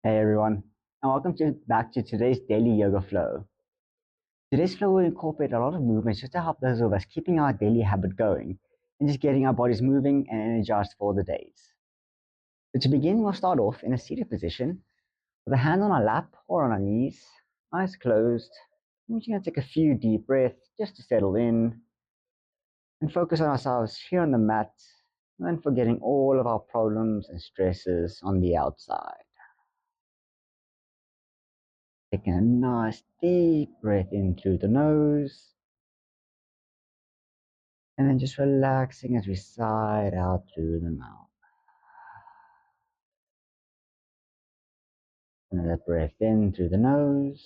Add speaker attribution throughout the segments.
Speaker 1: Hey everyone, and welcome back to today's daily yoga flow. Today's flow will incorporate a lot of movements just to help those of us keeping our daily habit going and just getting our bodies moving and energized for the days. So to begin, we'll start off in a seated position with a hand on our lap or on our knees, eyes closed. We're just going to take a few deep breaths just to settle in and focus on ourselves here on the mat and forgetting all of our problems and stresses on the outside. Taking a nice deep breath in through the nose. And then just relaxing as we sigh it out through the mouth. Another breath in through the nose.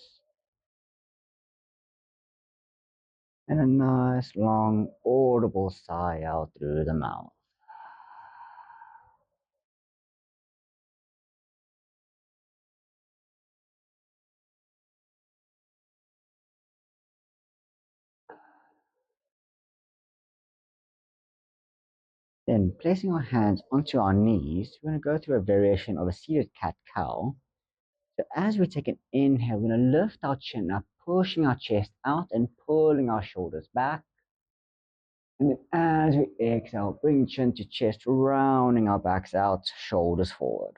Speaker 1: And a nice, long, audible sigh out through the mouth. Then, placing our hands onto our knees, we're going to go through a variation of a seated cat-cow. So as we take an inhale, we're going to lift our chin up, pushing our chest out and pulling our shoulders back. And then as we exhale, bring chin to chest, rounding our backs out, shoulders forward.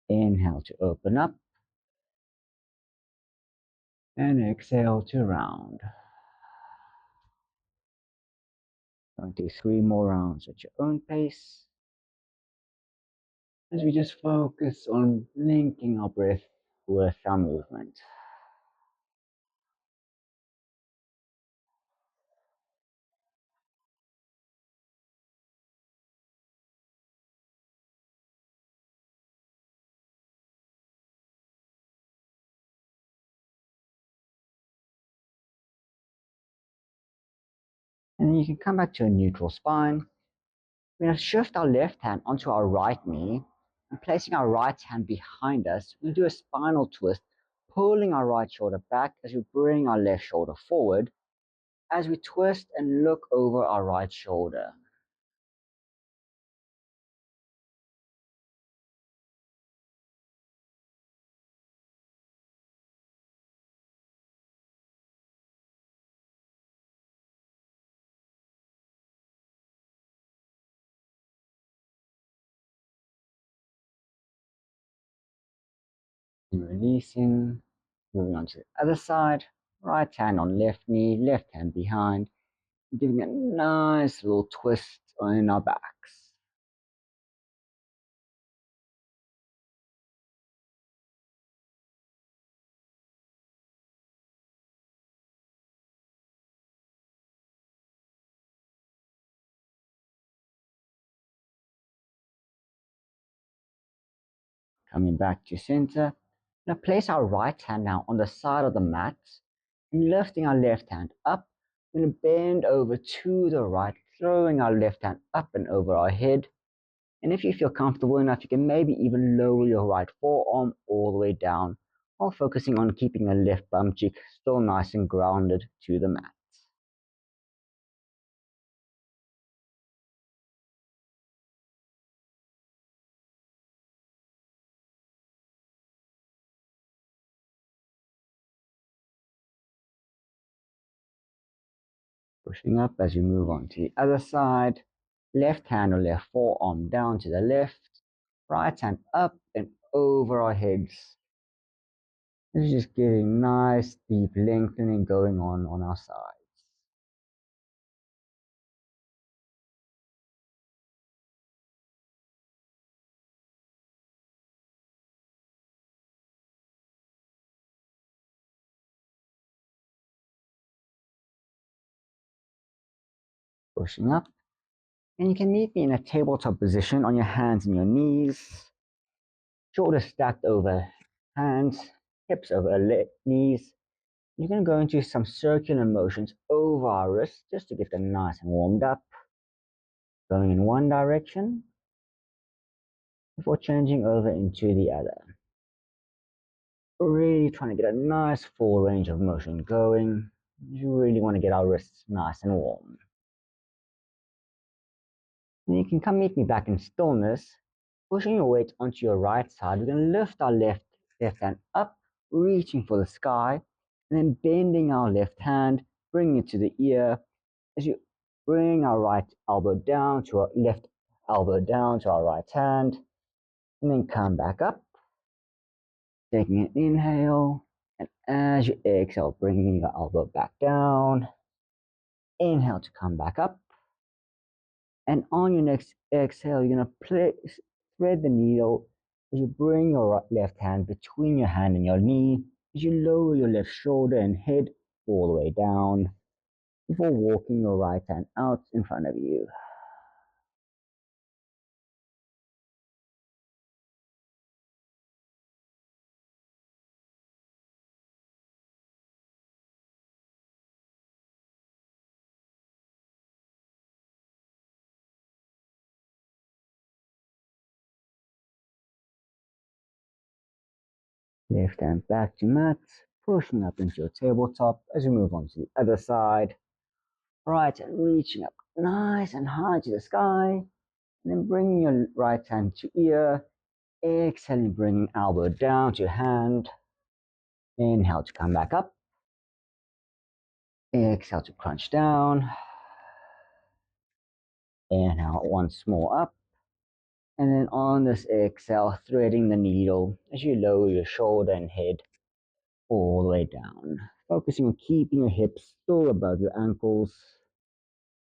Speaker 1: Inhale to open up. And exhale to round. Going to do 3 more rounds at your own pace. As we just focus on linking our breath with our movement. And then you can come back to a neutral spine. We're going to shift our left hand onto our right knee and placing our right hand behind us, we'll do a spinal twist, pulling our right shoulder back as we bring our left shoulder forward as we twist and look over our right shoulder. And releasing, moving on to the other side, right hand on left knee, left hand behind, giving a nice little twist in our backs. Coming back to center. Now place our right hand now on the side of the mat and lifting our left hand up. We're going to bend over to the right, throwing our left hand up and over our head. And if you feel comfortable enough, you can maybe even lower your right forearm all the way down while focusing on keeping the left bum cheek still nice and grounded to the mat. Pushing up as we move on to the other side. Left hand or left forearm down to the left. Right hand up and over our heads. This is just getting nice, deep lengthening going on our sides. Pushing up. And you can meet me in a tabletop position on your hands and your knees. Shoulders stacked over hands, hips over knees. You're going to go into some circular motions over our wrists just to get them nice and warmed up. Going in one direction before changing over into the other. Really trying to get a nice full range of motion going. You really want to get our wrists nice and warm. And you can come meet me back in stillness Pushing your weight onto your right side, we're going to lift our left hand up, reaching for the sky, and then bending our left hand, bringing it to the ear as you bring our right elbow down to our left elbow down to our right hand, and then come back up, taking an inhale, and as you exhale, bringing your elbow back down. Inhale to come back up, and on your next exhale, you're going to thread the needle as you bring your left hand between your hand and your knee, as you lower your left shoulder and head all the way down before walking your right hand out in front of you. Left hand back to mat, pushing up into your tabletop as you move on to the other side. Right hand reaching up nice and high to the sky, and then bringing your right hand to ear. Exhaling, bringing elbow down to hand. Inhale to come back up. Exhale to crunch down. Inhale once more up. And then on this exhale, threading the needle as you lower your shoulder and head all the way down. Focusing on keeping your hips still above your ankles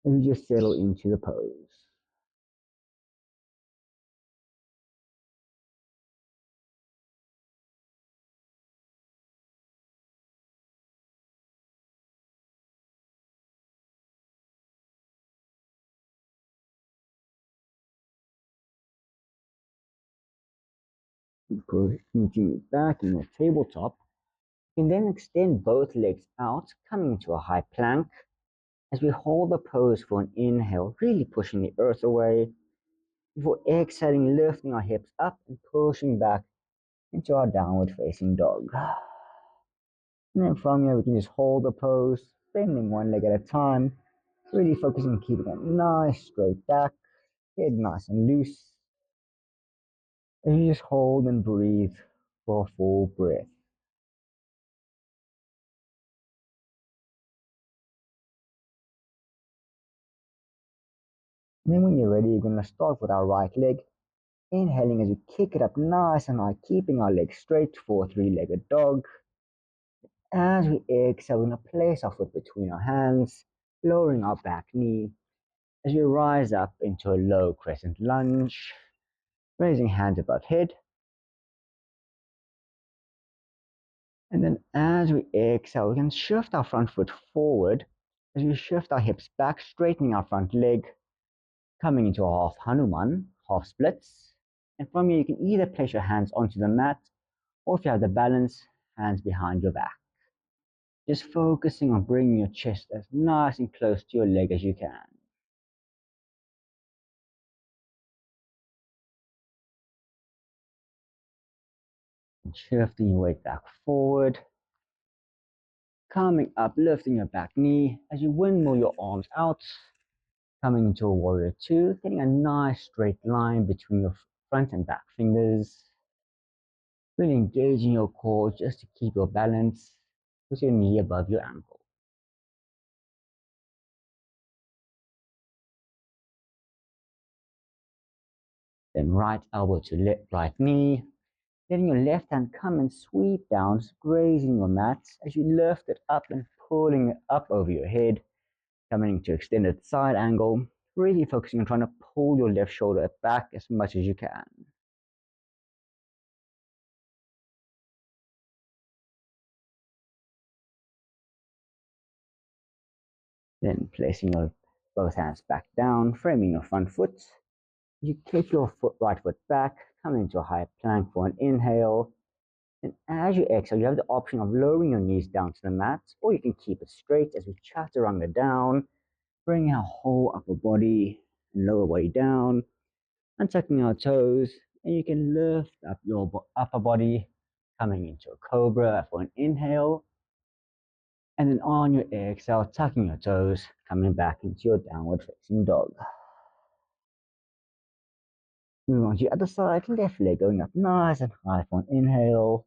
Speaker 1: as you just settle into the pose. Meeting back in your tabletop, you can then extend both legs out, coming into a high plank as we hold the pose for an inhale, really pushing the earth away, before exhaling, lifting our hips up and pushing back into our downward facing dog. And then from here, we can just hold the pose, bending one leg at a time, really focusing on keeping a nice straight back, head nice and loose. And you just hold and breathe for a full breath. And then when you're ready, you're going to start with our right leg, inhaling as we kick it up nice and high, keeping our legs straight for a three-legged dog. As we exhale, we're going to place our foot between our hands, lowering our back knee as we rise up into a low crescent lunge, raising hands above head. And then as we exhale, we can shift our front foot forward as we shift our hips back, straightening our front leg, coming into a half Hanuman, half splits. And from here, you can either place your hands onto the mat, or if you have the balance, hands behind your back. Just focusing on bringing your chest as nice and close to your leg as you can. And shifting your weight back forward, coming up, lifting your back knee as you windmill your arms out, coming into a warrior two, getting a nice straight line between your front and back fingers. Really engaging your core just to keep your balance with your knee above your ankle. Then right elbow to right knee. Letting your left hand come and sweep down, grazing your mat as you lift it up and pulling it up over your head, coming into extended side angle, really focusing on trying to pull your left shoulder back as much as you can. Then placing your both hands back down, framing your front foot. You kick your right foot back, come into a high plank for an inhale. And as you exhale, you have the option of lowering your knees down to the mat, or you can keep it straight as we chaturanga down, bring our whole upper body and lower body down, and tucking our toes. And you can lift up your upper body, coming into a cobra for an inhale. And then on your exhale, tucking your toes, coming back into your downward facing dog. Move on to the other side, left leg going up nice and high for an inhale.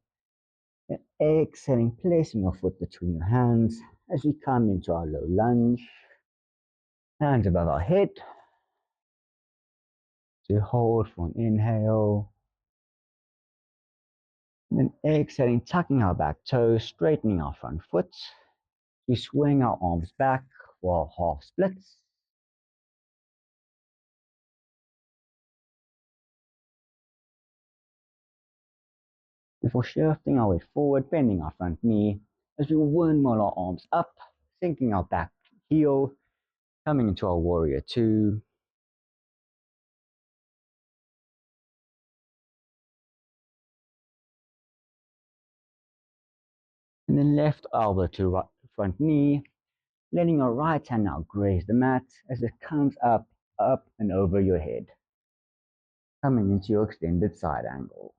Speaker 1: And exhaling, placing your foot between your hands as we come into our low lunge. Hands above our head. So hold for an inhale. And then exhaling, tucking our back toes, straightening our front foot. We swing our arms back for half splits. Before shifting our weight forward, bending our front knee as we windmill our arms up, sinking our back heel, coming into our warrior two. And then left elbow to right front knee, letting your right hand now graze the mat as it comes up, up and over your head, coming into your extended side angle.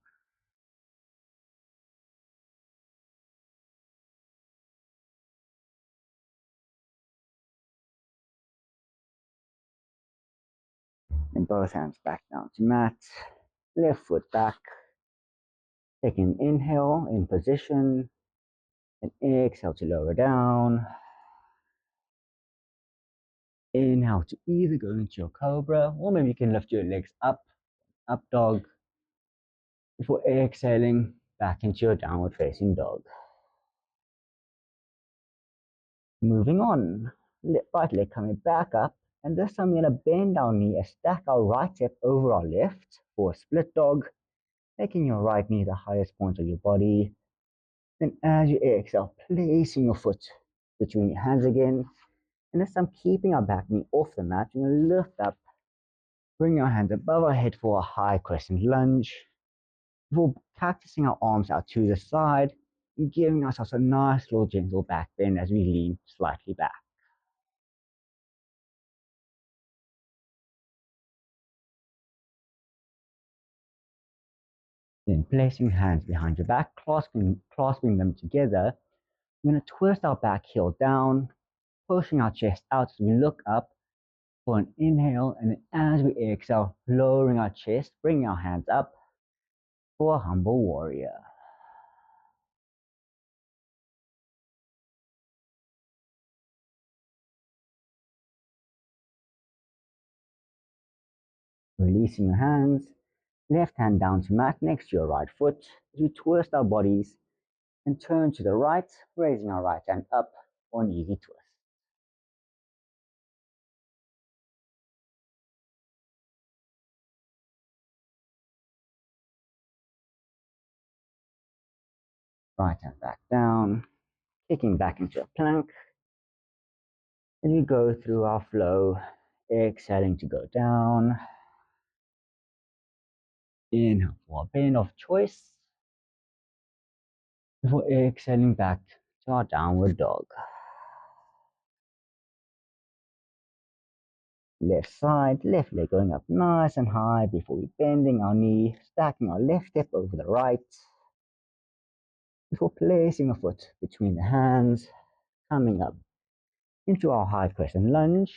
Speaker 1: And both hands back down to mat, left foot back, take an inhale in position, and exhale to lower down. Inhale to either go into your cobra, or maybe you can lift your legs up, up dog, before exhaling back into your downward facing dog. Moving on, right leg coming back up, and this time we're going to bend our knee and stack our right hip over our left for a split dog, making your right knee the highest point of your body. Then as you exhale, placing your foot between your hands again, and this time keeping our back knee off the mat, we're going to lift up, bring our hands above our head for a high crescent lunge, before cactusing our arms out to the side and giving ourselves a nice little gentle back bend as we lean slightly back. Then placing hands behind your back, clasping them together, we're going to twist our back heel down, pushing our chest out as we look up for an inhale, and then as we exhale, lowering our chest, bringing our hands up for a humble warrior. Releasing your hands, left hand down to mat next to your right foot as we twist our bodies and turn to the right, raising our right hand up for an easy twist. Right hand back down, kicking back into a plank. As we go through our flow, exhaling to go down. Inhale for a bend of choice. Before exhaling back to our downward dog. Left side, left leg going up nice and high before we bending our knee, stacking our left hip over the right. Before placing a foot between the hands, coming up into our high crescent lunge.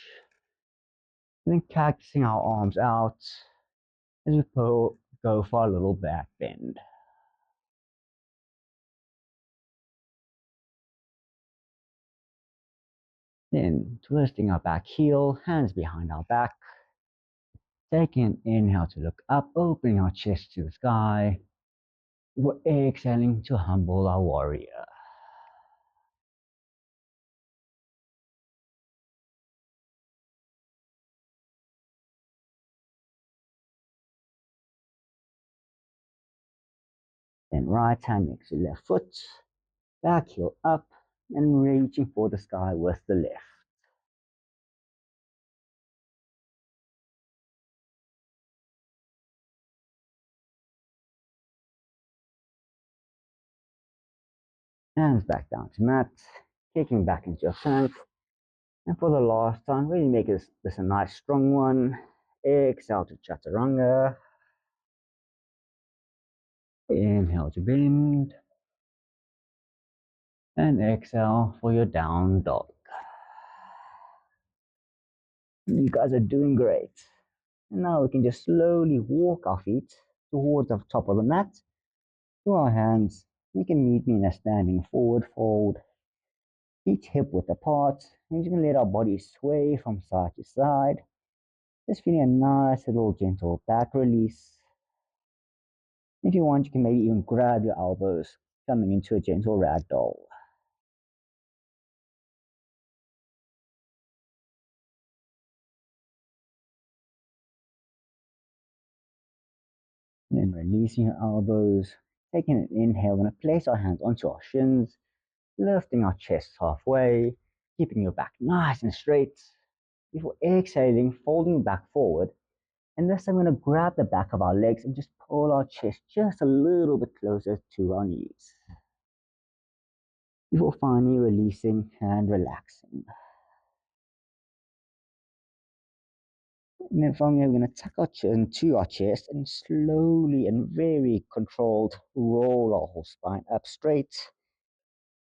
Speaker 1: And then cactusing our arms out as we go for a little back bend. Then twisting our back heel, hands behind our back. Taking an inhale to look up, opening our chest to the sky. We're exhaling to humble our warrior. Then right hand next to left foot, back heel up, and reaching for the sky with the left. Hands back down to mat, kicking back into your plank. And for the last time, really make this a nice strong one. Exhale to chaturanga. Inhale to bend. And exhale for your down dog. You guys are doing great. And now we can just slowly walk our feet towards the top of the mat, to our hands. You can meet me in a standing forward fold, feet hip width apart. We're just going to let our body sway from side to side. Just feeling a nice little gentle back release. If you want, you can maybe even grab your elbows, coming into a gentle ragdoll. Then releasing your elbows, taking an inhale, we're going to place our hands onto our shins, lifting our chest halfway, keeping your back nice and straight. Before exhaling, folding back forward. And this time, I'm going to grab the back of our legs and just pull our chest just a little bit closer to our knees. Before finally releasing and relaxing. And then from here, we're going to tuck our chin to our chest and slowly and very controlled roll our whole spine up straight,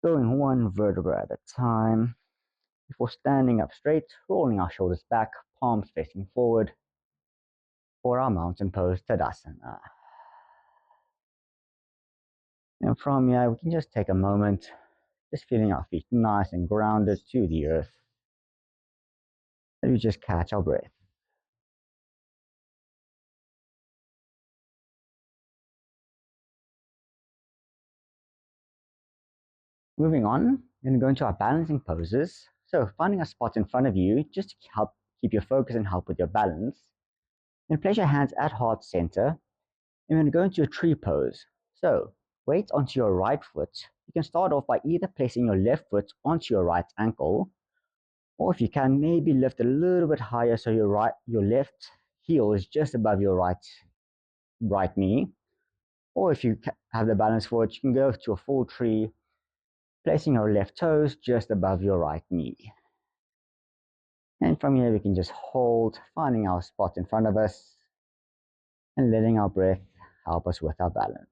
Speaker 1: going one vertebra at a time. Before standing up straight, rolling our shoulders back, palms facing forward for our mountain pose Tadasana. And from here, we can just take a moment, just feeling our feet nice and grounded to the earth. And we just catch our breath. Moving on, we're going to go into our balancing poses. So finding a spot in front of you, just to help keep your focus and help with your balance. Then place your hands at heart center. And we're going to go into a tree pose. So weight onto your right foot. You can start off by either placing your left foot onto your right ankle, or if you can, maybe lift a little bit higher so your left heel is just above your right knee. Or if you have the balance for it, you can go to a full tree, placing your left toes just above your right knee. And from here, we can just hold, finding our spot in front of us, and letting our breath help us with our balance.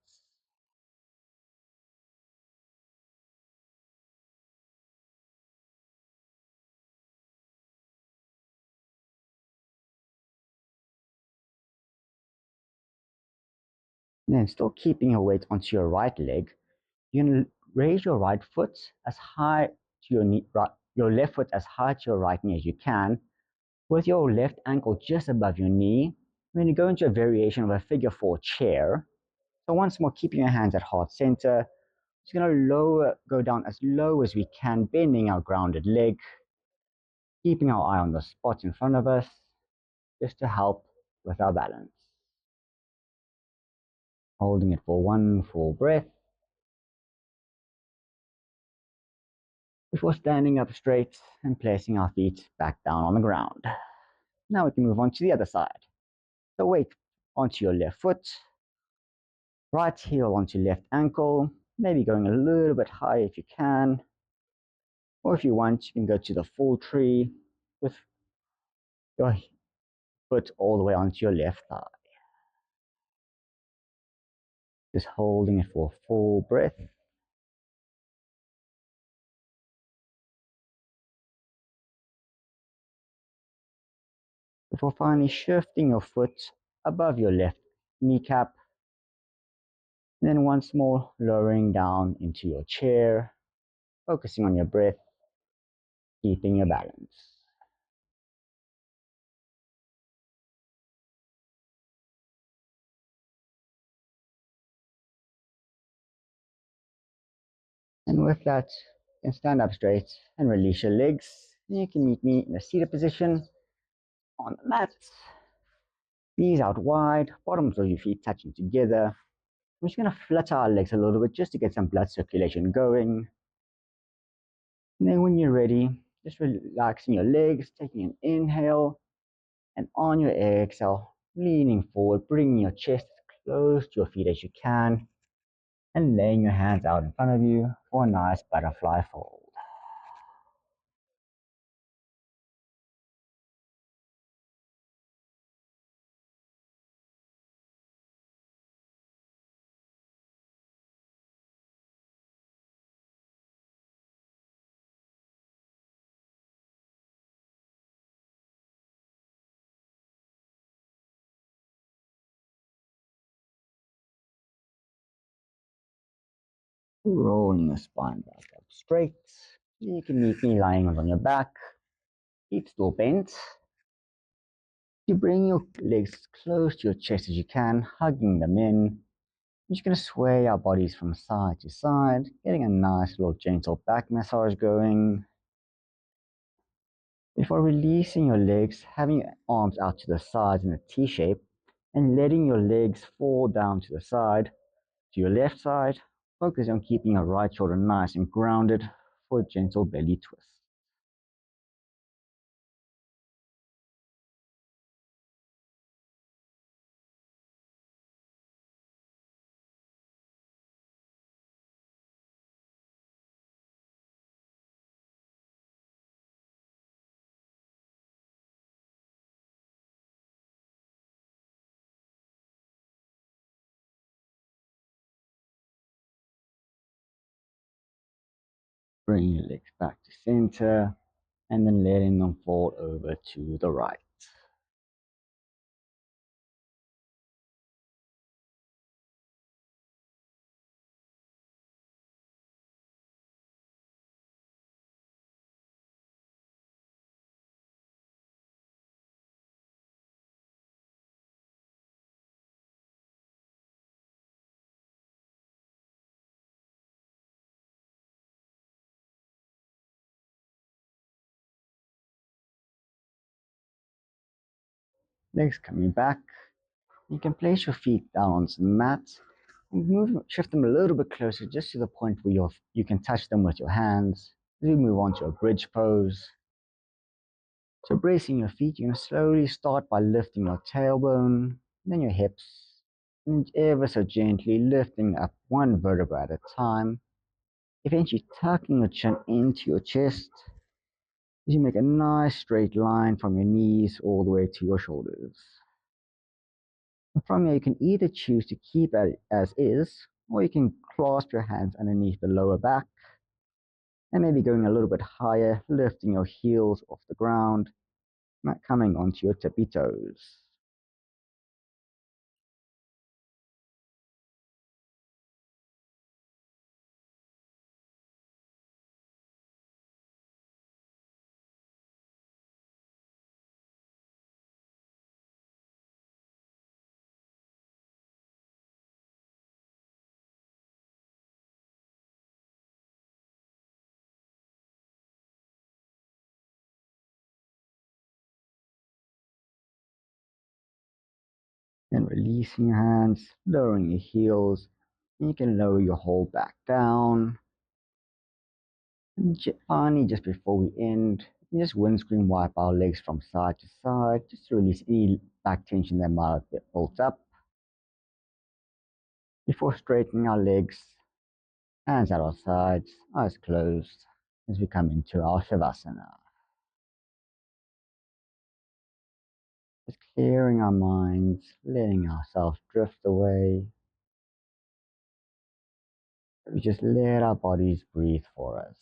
Speaker 1: And then still keeping your weight onto your right leg, you're going to raise your right foot as high to your knee, your left foot as high to your right knee as you can, with your left ankle just above your knee. We're going to go into a variation of a figure 4 chair. So once more, keeping your hands at heart center, just going to go down as low as we can, bending our grounded leg, keeping our eye on the spot in front of us, just to help with our balance. Holding it for one full breath, before standing up straight and placing our feet back down on the ground. Now we can move on to the other side. So weight onto your left foot, right heel onto left ankle, maybe going a little bit high if you can. Or if you want, you can go to the full tree with your foot all the way onto your left thigh. Just holding it for a full breath. Before finally shifting your foot above your left kneecap. And then once more, lowering down into your chair, focusing on your breath, keeping your balance. And with that, you can stand up straight and release your legs. And you can meet me in a seated position on the mat. Knees out wide, bottoms of your feet touching together. I'm just going to flutter our legs a little bit just to get some blood circulation going. And then when you're ready, just relaxing your legs, taking an inhale, and on your exhale, leaning forward, bringing your chest as close to your feet as you can, and laying your hands out in front of you for a nice butterfly fold. Rolling your spine back up straight. You can meet me lying on your back, feet still bent. You bring your legs close to your chest as you can, hugging them in. You're just going to sway our bodies from side to side, getting a nice little gentle back massage going. Before releasing your legs, having your arms out to the sides in a T shape, and letting your legs fall down to the side, to your left side. Focus on keeping your right shoulder nice and grounded for a gentle belly twist. Bring your legs back to center and then letting them fall over to the right. Legs coming back. You can place your feet down on some mats and shift them a little bit closer just to the point where you can touch them with your hands. As we move on to a bridge pose. So bracing your feet, you're going to slowly start by lifting your tailbone, then your hips, and ever so gently lifting up one vertebra at a time, eventually tucking your chin into your chest as you make a nice straight line from your knees all the way to your shoulders. And from here, you can either choose to keep it as is, or you can clasp your hands underneath the lower back, and maybe going a little bit higher, lifting your heels off the ground, not coming onto your tippy toes. Then releasing your hands, lowering your heels, and you can lower your whole back down. And finally, just before we end, you just windscreen wipe our legs from side to side, just to release any back tension that might have built up. Before straightening our legs, hands at our sides, eyes closed, as we come into our Shavasana. Just clearing our minds, letting ourselves drift away. We just let our bodies breathe for us.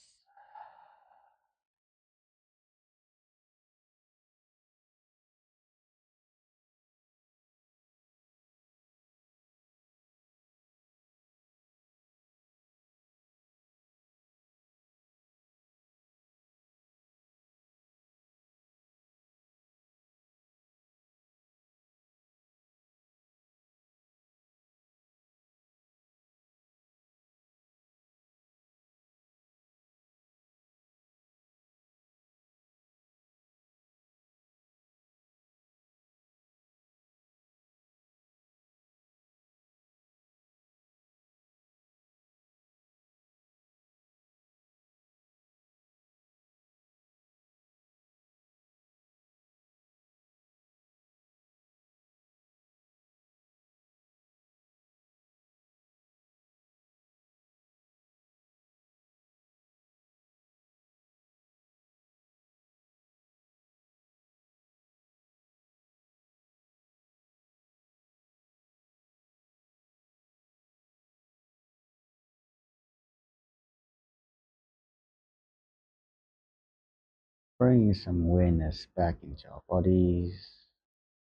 Speaker 1: Bringing some awareness back into our bodies,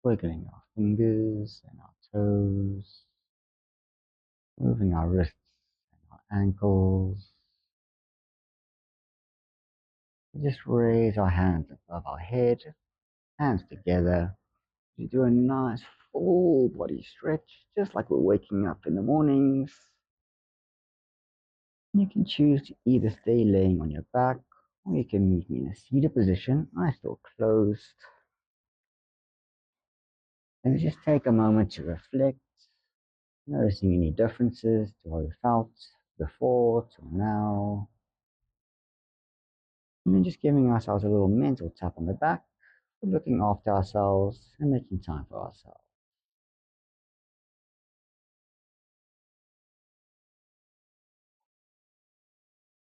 Speaker 1: wiggling our fingers and our toes, moving our wrists and our ankles. Just raise our hands above our head, hands together. You do a nice full body stretch, just like we're waking up in the mornings. You can choose to either stay laying on your back, or you can meet me in a seated position, eyes still closed. And just take a moment to reflect, noticing any differences to how you felt before till now. And then just giving ourselves a little mental tap on the back for looking after ourselves and making time for ourselves.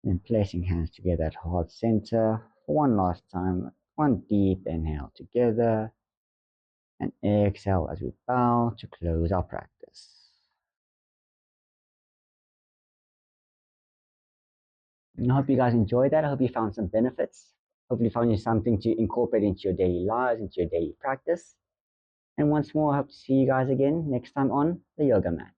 Speaker 1: Then placing hands together at heart center for one last time. One deep inhale together and exhale as we bow to close our practice. And I hope you guys enjoyed that. I hope you found some benefits. Hopefully found you something to incorporate into your daily lives, into your daily practice. And once more, I hope to see you guys again next time on the yoga mat.